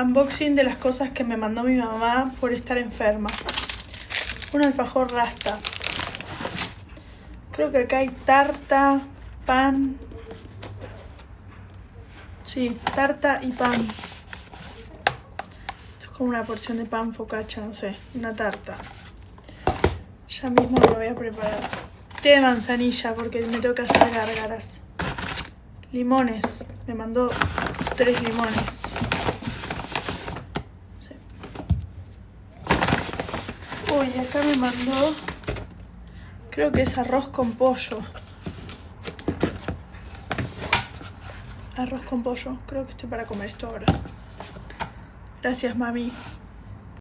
unboxing de las cosas que me mandó mi mamá por estar enferma. Un alfajor Rasta. Creo que acá hay tarta, pan. Sí, tarta y pan. Esto es como una porción de pan focaccia, no sé, una tarta. Ya mismo lo voy a preparar. Té de manzanilla porque me tengo que hacer gárgaras. Limones. Me mandó 3 limones. Sí. Uy, acá me mandó... Creo que es arroz con pollo. Arroz con pollo. Creo que estoy para comer esto ahora. Gracias, mami.